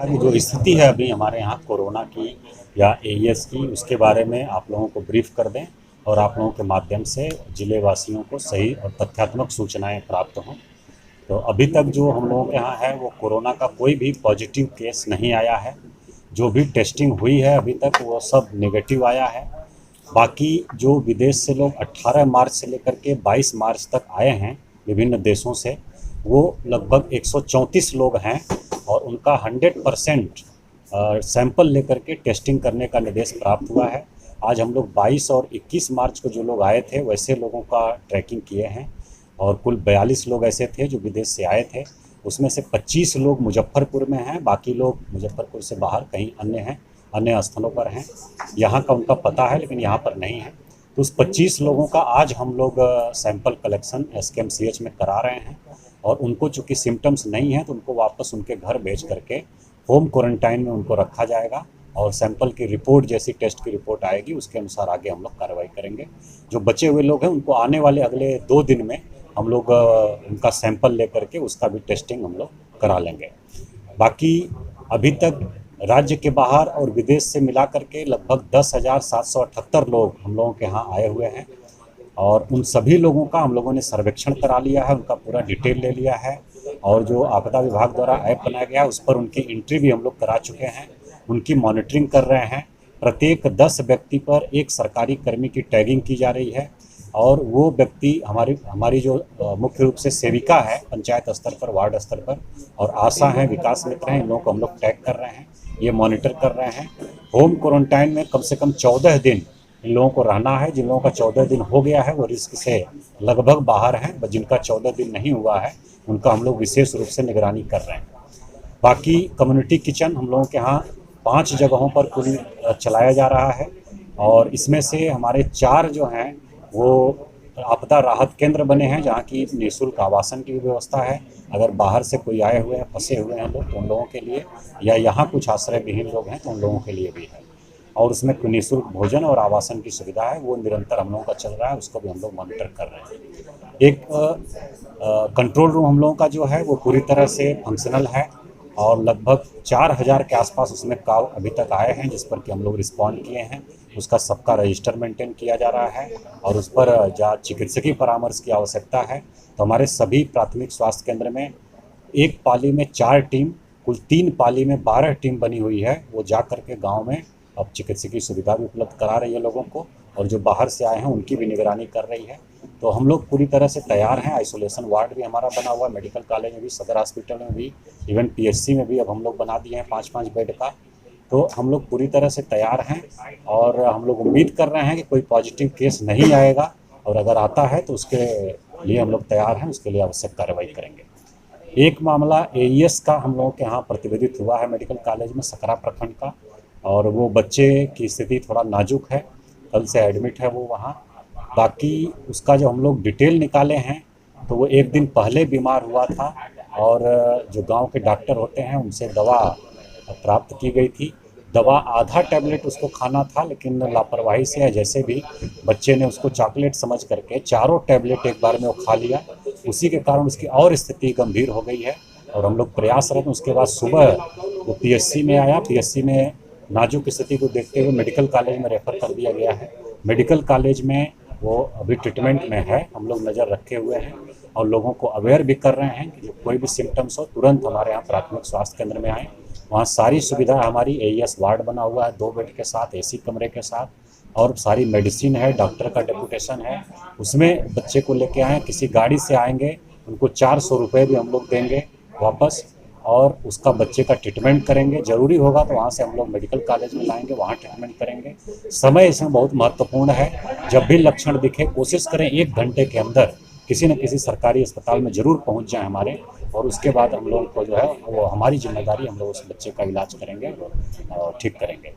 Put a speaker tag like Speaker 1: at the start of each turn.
Speaker 1: अभी जो स्थिति है अभी हमारे यहाँ कोरोना की या एईएस की, उसके बारे में आप लोगों को ब्रीफ कर दें और आप लोगों के माध्यम से जिले वासियों को सही और तथ्यात्मक सूचनाएं प्राप्त हों। तो अभी तक जो हम लोगों के यहाँ है वो कोरोना का कोई भी पॉजिटिव केस नहीं आया है। जो भी टेस्टिंग हुई है अभी तक वो सब नेगेटिव आया है। बाकी जो विदेश से लोग 18 मार्च से लेकर के 22 मार्च तक आए हैं विभिन्न देशों से, वो लगभग 134 लोग हैं और उनका 100% सैंपल लेकर के टेस्टिंग करने का निर्देश प्राप्त हुआ है। आज हम लोग 22 और 21 मार्च को जो लोग आए थे वैसे लोगों का ट्रैकिंग किए हैं और कुल 42 लोग ऐसे थे जो विदेश से आए थे। उसमें से 25 लोग मुजफ्फरपुर में हैं, बाकी लोग मुजफ्फरपुर से बाहर कहीं अन्य हैं, अन्य स्थलों पर हैं। यहाँ का उनका पता है लेकिन यहाँ पर नहीं है। तो उस 25 लोगों का आज हम लोग सैंपल कलेक्शन एसकेएमसीएच में करा रहे हैं और उनको चूँकि सिम्टम्स नहीं हैं तो उनको वापस उनके घर भेज करके होम क्वारंटाइन में उनको रखा जाएगा और सैंपल की रिपोर्ट जैसी टेस्ट की रिपोर्ट आएगी उसके अनुसार आगे हम लोग कार्रवाई करेंगे। जो बचे हुए लोग हैं उनको आने वाले अगले 2 दिन में हम लोग उनका सैंपल लेकर के उसका भी टेस्टिंग हम लोग करा लेंगे। बाकी अभी तक राज्य के बाहर और विदेश से मिला करके लगभग 10,778 लोग हम लोगों के यहाँ आए हुए हैं और उन सभी लोगों का हम लोगों ने सर्वेक्षण करा लिया है, उनका पूरा डिटेल ले लिया है और जो आपदा विभाग द्वारा ऐप बनाया गया है उस पर उनकी एंट्री भी हम लोग करा चुके हैं, उनकी मॉनिटरिंग कर रहे हैं। प्रत्येक 10 व्यक्ति पर एक सरकारी कर्मी की टैगिंग की जा रही है और वो व्यक्ति हमारी जो मुख्य रूप से सेविका है पंचायत स्तर पर, वार्ड स्तर पर और आशा हैं, विकास मित्र हैं, इन लोगों को हम लोग टैग कर रहे हैं, ये मॉनिटर कर रहे हैं। होम क्वारंटाइन में कम से कम 14 दिन इन लोगों को रहना है। जिन लोगों का 14 दिन हो गया है वो रिस्क से लगभग बाहर हैं, जिनका 14 दिन नहीं हुआ है उनका हम लोग विशेष रूप से निगरानी कर रहे हैं। बाकी कम्युनिटी किचन हम लोगों के यहाँ 5 जगहों पर कुल चलाया जा रहा है और इसमें से हमारे 4 जो हैं वो आपदा राहत केंद्र बने हैं जहाँ की निःशुल्क आवासन की व्यवस्था है। अगर बाहर से कोई आए हुए हैं, फंसे हुए हैं लोग तो उन लोगों के लिए, या यहाँ कुछ आश्रय विहीन लोग हैं तो उन लोगों के लिए भी है और उसमें निःशुल्क भोजन और आवासन की सुविधा है, वो निरंतर हम लोगों का चल रहा है, उसको भी हम लोग मॉनिटर कर रहे हैं। एक कंट्रोल रूम हम लोगों का जो है वो पूरी तरह से फंक्शनल है और लगभग 4,000 के आसपास उसमें कॉल अभी तक आए हैं जिस पर कि हम लोग रिस्पॉन्ड किए हैं। उसका सबका रजिस्टर मेंटेन किया जा रहा है और उस पर जहाँ चिकित्सकीय परामर्श की आवश्यकता है तो हमारे सभी प्राथमिक स्वास्थ्य केंद्र में एक पाली में 4 टीम, कुल 3 पाली में 12 टीम बनी हुई है। वो जा कर के गाँव में अब चिकित्सकीय सुविधा भी उपलब्ध करा रही है लोगों को और जो बाहर से आए हैं उनकी भी निगरानी कर रही है। तो हम लोग पूरी तरह से तैयार हैं। आइसोलेशन वार्ड भी हमारा बना हुआ है, मेडिकल कॉलेज में भी, सदर हॉस्पिटल में भी, इवन पीएचसी में भी अब हम लोग बना दिए हैं 5-5 बेड का। तो हम लोग पूरी तरह से तैयार हैं और हम लोग उम्मीद कर रहे हैं कि कोई पॉजिटिव केस नहीं आएगा और अगर आता है तो उसके लिए हम लोग तैयार हैं, उसके लिए आवश्यक कार्रवाई करेंगे। एक मामला एईएस का हम लोगों के यहाँ प्रतिवेदित हुआ है मेडिकल कॉलेज में, सकरा प्रखंड का, और वो बच्चे की स्थिति थोड़ा नाजुक है, कल से एडमिट है वो वहाँ। बाकी उसका जो हम लोग डिटेल निकाले हैं तो वो 1 दिन पहले बीमार हुआ था और जो गांव के डॉक्टर होते हैं उनसे दवा प्राप्त की गई थी। दवा आधा टैबलेट उसको खाना था लेकिन लापरवाही से या जैसे भी बच्चे ने उसको चॉकलेट समझ करके 4 टैबलेट एक बार में वो खा लिया। उसी के कारण उसकी और स्थिति गंभीर हो गई है और हम लोग प्रयासरत। उसके बाद सुबह वो पीएचसी में आया, पीएचसी में नाजुक स्थिति को देखते हुए मेडिकल कॉलेज में रेफ़र कर दिया गया है। मेडिकल कॉलेज में वो अभी ट्रीटमेंट में है, हम लोग नज़र रखे हुए हैं और लोगों को अवेयर भी कर रहे हैं कि जो कोई भी सिम्टम्स हो तुरंत हमारे यहाँ प्राथमिक स्वास्थ्य केंद्र में आएँ। वहाँ सारी सुविधा हमारी एईएस वार्ड बना हुआ है 2 बेड के साथ, एसी कमरे के साथ और सारी मेडिसिन है, डॉक्टर का डेपुटेशन है। उसमें बच्चे को लेके आएँ, किसी गाड़ी से आएंगे उनको 400 रुपये भी हम लोग देंगे वापस और उसका बच्चे का ट्रीटमेंट करेंगे। ज़रूरी होगा तो वहाँ से हम लोग मेडिकल कॉलेज में लाएंगे, वहाँ ट्रीटमेंट करेंगे। समय इसमें बहुत महत्वपूर्ण है। जब भी लक्षण दिखे कोशिश करें 1 घंटे के अंदर किसी न किसी सरकारी अस्पताल में ज़रूर पहुँच जाएं हमारे, और उसके बाद हम लोग को जो है वो हमारी जिम्मेदारी, हम लोग उस बच्चे का इलाज करेंगे और ठीक करेंगे।